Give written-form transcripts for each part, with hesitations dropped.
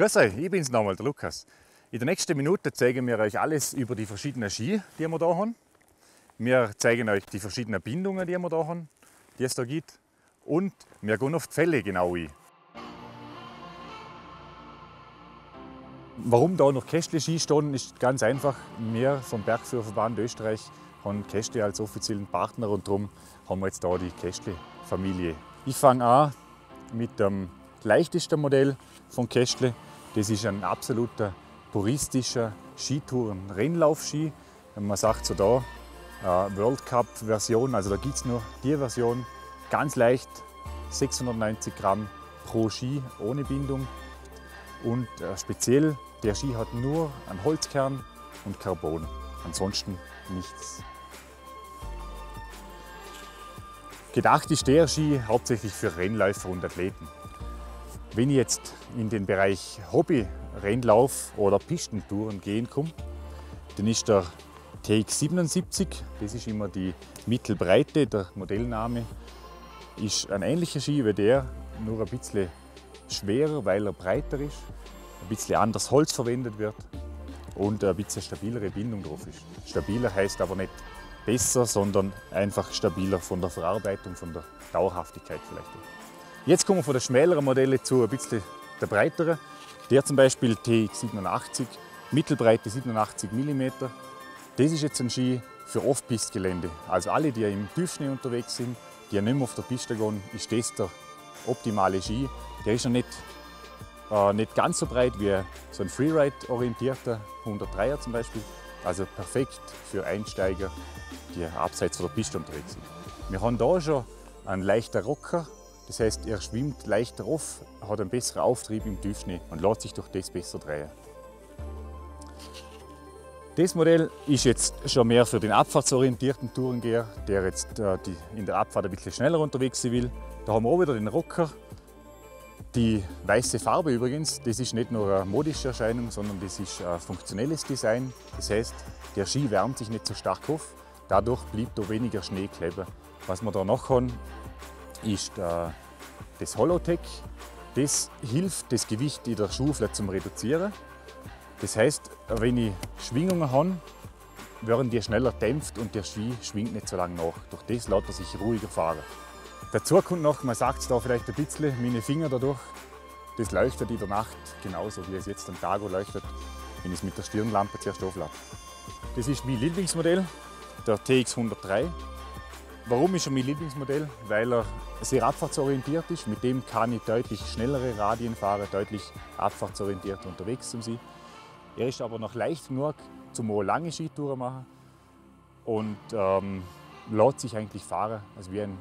Grüß euch, ich bin's nochmal, der Lukas. In der nächsten Minute zeigen wir euch alles über die verschiedenen Ski, die wir da haben. Wir zeigen euch die verschiedenen Bindungen, die wir da haben, die es da gibt. Und wir gehen auf die Fälle genau ein. Warum da noch Kästli-Ski stehen, ist ganz einfach. Wir vom Bergführerverband Österreich haben Kästli als offiziellen Partner und darum haben wir jetzt da die Kästli-Familie. Ich fange an mit dem leichtesten Modell von Kästli. Das ist ein absoluter puristischer Skitouren-Rennlauf-Ski. Man sagt so da, World Cup-Version, also da gibt es nur die Version, ganz leicht, 690 Gramm pro Ski, ohne Bindung. Und speziell, der Ski hat nur einen Holzkern und Carbon, ansonsten nichts. Gedacht ist der Ski hauptsächlich für Rennläufer und Athleten. Wenn ich jetzt in den Bereich Hobby-Rennlauf oder Pistentouren gehen komme, dann ist der TX77, das ist immer die Mittelbreite, der Modellname, ist ein ähnlicher Ski wie der, nur ein bisschen schwerer, weil er breiter ist, ein bisschen anderes Holz verwendet wird und ein bisschen stabilere Bindung drauf ist. Stabiler heißt aber nicht besser, sondern einfach stabiler von der Verarbeitung, von der Dauerhaftigkeit vielleicht. Jetzt kommen wir von den schmäleren Modellen zu ein bisschen der breiteren. Der zum Beispiel TX87, Mittelbreite 87 mm. Das ist jetzt ein Ski für Off-Piste-Gelände. Also alle, die im Tiefschnee unterwegs sind, die nicht mehr auf der Piste gehen, ist das der optimale Ski. Der ist ja nicht ganz so breit wie so ein Freeride-orientierter 103er zum Beispiel. Also perfekt für Einsteiger, die abseits von der Piste unterwegs sind. Wir haben da schon einen leichten Rocker. Das heißt, er schwimmt leichter auf, hat einen besseren Auftrieb im Tiefschnee und lässt sich durch das besser drehen. Das Modell ist jetzt schon mehr für den abfahrtsorientierten Tourengeher, der jetzt in der Abfahrt ein bisschen schneller unterwegs sein will. Da haben wir auch wieder den Rocker. Die weiße Farbe übrigens, das ist nicht nur eine modische Erscheinung, sondern das ist ein funktionelles Design. Das heißt, der Ski wärmt sich nicht so stark auf, dadurch bleibt da weniger Schnee kleben. Was wir da noch haben, ist das Holotech. Das hilft, das Gewicht in der Schuhfläche zu reduzieren. Das heißt, wenn ich Schwingungen habe, werden die schneller dämpft und der Ski schwingt nicht so lange nach. Durch das lässt er sich ruhiger fahren. Dazu kommt noch, man sagt es da vielleicht ein bisschen, meine Finger dadurch, das leuchtet in der Nacht genauso wie es jetzt am Tag leuchtet, wenn ich es mit der Stirnlampe zuerst auflade. Das ist mein Lieblingsmodell, der TX103. Warum ist er mein Lieblingsmodell? Weil er sehr abfahrtsorientiert ist. Mit dem kann ich deutlich schnellere Radien fahren, deutlich abfahrtsorientierter unterwegs sein. Er ist aber noch leicht genug, zum auch lange Skitouren machen und lässt sich eigentlich fahren, als wie ein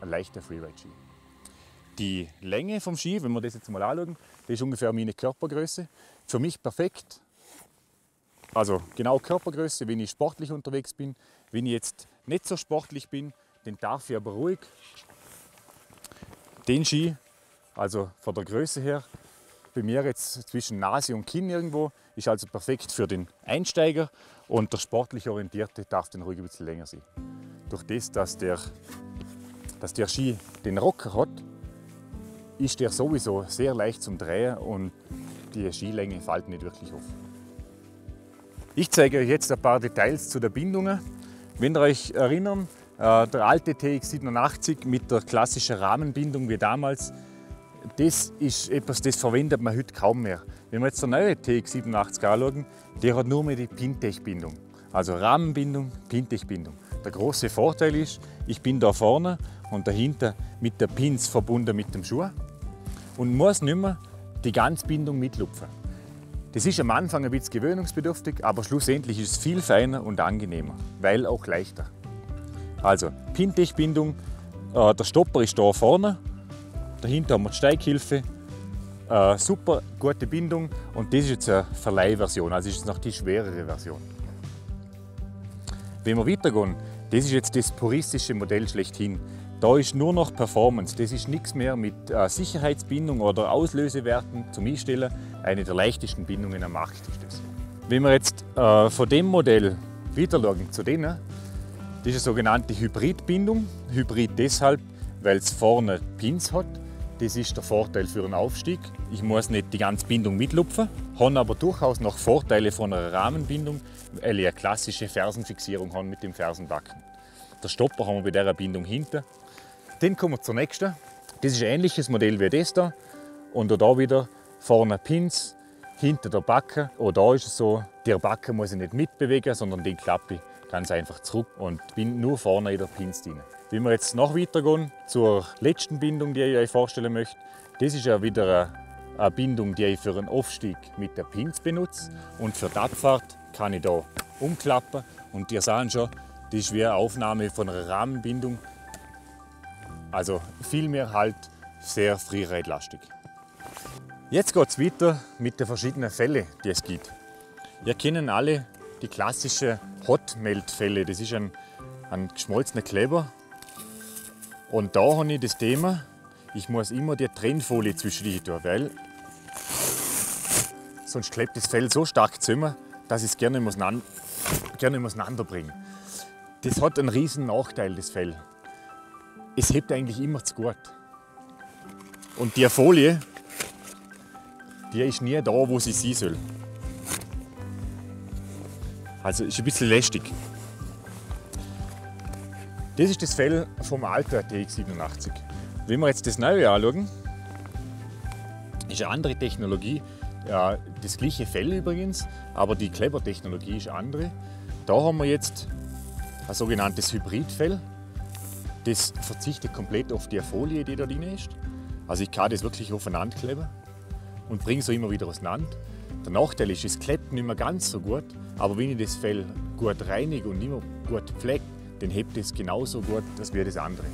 leichter Freeride-Ski. Die Länge vom Ski, wenn wir das jetzt mal anschauen, das ist ungefähr meine Körpergröße. Für mich perfekt. Also genau Körpergröße, wenn ich sportlich unterwegs bin. Wenn ich jetzt nicht so sportlich bin, dann darf ich aber ruhig den Ski, also von der Größe her, bei mir jetzt zwischen Nase und Kinn irgendwo, ist also perfekt für den Einsteiger und der sportlich Orientierte darf dann ruhig ein bisschen länger sein. Durch das, dass der Ski den Rocker hat, ist der sowieso sehr leicht zum Drehen und die Skilänge fällt nicht wirklich auf. Ich zeige euch jetzt ein paar Details zu den Bindungen. Wenn ihr euch erinnern, der alte TX87 mit der klassischen Rahmenbindung wie damals, das ist etwas, das verwendet man heute kaum mehr. Wenn wir jetzt den neuen TX87 anschauen, der hat nur mehr die Pintech-Bindung. Also Rahmenbindung, Pintech-Bindung. Der große Vorteil ist, ich bin da vorne und dahinter mit der Pins verbunden mit dem Schuh und muss nicht mehr die ganze Bindung mitlupfen. Das ist am Anfang ein bisschen gewöhnungsbedürftig, aber schlussendlich ist es viel feiner und angenehmer, weil auch leichter. Also Pintech-Bindung, der Stopper ist da vorne, dahinter haben wir die Steighilfe, super gute Bindung und das ist jetzt eine Verleihversion, also ist jetzt noch die schwerere Version. Wenn wir weitergehen, das ist jetzt das puristische Modell schlechthin. Da ist nur noch Performance, das ist nichts mehr mit Sicherheitsbindung oder Auslösewerten zum Einstellen. Eine der leichtesten Bindungen am Markt ist das. Wenn wir jetzt von dem Modell weiter schauen zu denen, das ist eine sogenannte Hybridbindung. Hybrid deshalb, weil es vorne Pins hat. Das ist der Vorteil für einen Aufstieg. Ich muss nicht die ganze Bindung mitlupfen, habe aber durchaus noch Vorteile von einer Rahmenbindung, weil ich eine klassische Fersenfixierung habe mit dem Fersenbacken. Der Stopper haben wir bei dieser Bindung hinten. Dann kommen wir zur nächsten. Das ist ein ähnliches Modell wie das da. Und auch da wieder vorne Pins, hinter der Backe. Auch da ist es so, der Backe muss ich nicht mitbewegen, sondern den klappe ich ganz einfach zurück und bin nur vorne in der Pins drin. Wenn wir jetzt noch weitergehen zur letzten Bindung, die ich euch vorstellen möchte, das ist ja wieder eine Bindung, die ich für einen Aufstieg mit der Pins benutze. Und für die Abfahrt kann ich da umklappen. Und ihr seht schon, das ist wie eine Aufnahme von einer Rahmenbindung. Also vielmehr halt sehr freereitlastig. Jetzt geht es weiter mit den verschiedenen Fellen, die es gibt. Wir kennen alle die klassische Hot-Melt-Felle. Das ist ein geschmolzener Kleber. Und da habe ich das Thema, ich muss immer die Trennfolie zwischen die tun, weil sonst klebt das Fell so stark zusammen, dass ich es gerne auseinanderbringe. Das hat einen riesen Nachteil, das Fell. Es hebt eigentlich immer zu gut. Und die Folie, die ist nie da, wo sie sein soll. Also ist ein bisschen lästig. Das ist das Fell vom alten TX87. Wenn wir jetzt das neue anschauen, ist eine andere Technologie. Ja, das gleiche Fell übrigens, aber die Klebertechnologie ist andere. Da haben wir jetzt ein sogenanntes Hybridfell. Das verzichtet komplett auf die Folie, die da drin ist. Also ich kann das wirklich aufeinander kleben und bringe es immer wieder auseinander. Der Nachteil ist, es klebt nicht mehr ganz so gut, aber wenn ich das Fell gut reinige und immer gut pflege, dann hebt es genauso gut wie das andere.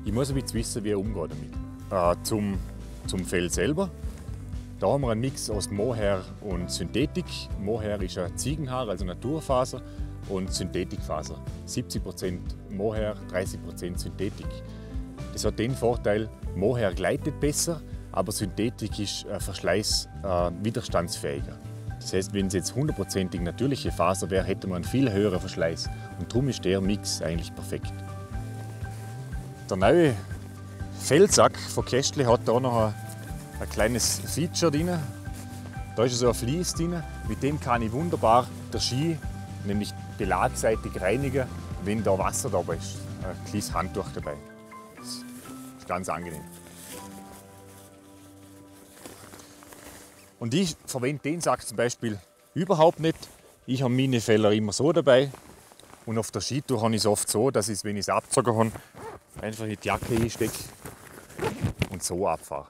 Ich muss ein bisschen wissen, wie ich umgehe damit. Zum Fell selber. Da haben wir einen Mix aus Mohair und Synthetik. Mohair ist ein Ziegenhaar, also Naturfaser, und Synthetikfaser. 70% Mohair, 30% Synthetik. Das hat den Vorteil, Mohair gleitet besser, aber Synthetik ist verschleißwiderstandsfähiger. Das heißt, wenn es jetzt 100% natürliche Faser wäre, hätte man einen viel höheren Verschleiß. Und darum ist der Mix eigentlich perfekt. Der neue Fellsack von Kästli hat da noch ein kleines Feature drin. Da ist so ein Vlies drin. Mit dem kann ich wunderbar den Ski, nämlich belagseitig reinigen, wenn da Wasser dabei ist. Ein kleines Handtuch dabei. Das ist ganz angenehm. Und ich verwende den Sack zum Beispiel überhaupt nicht. Ich habe meine Fäller immer so dabei. Und auf der Skitour habe ich es oft so, dass ich, wenn ich es abgezogen habe, einfach in die Jacke einstecke und so abfahre.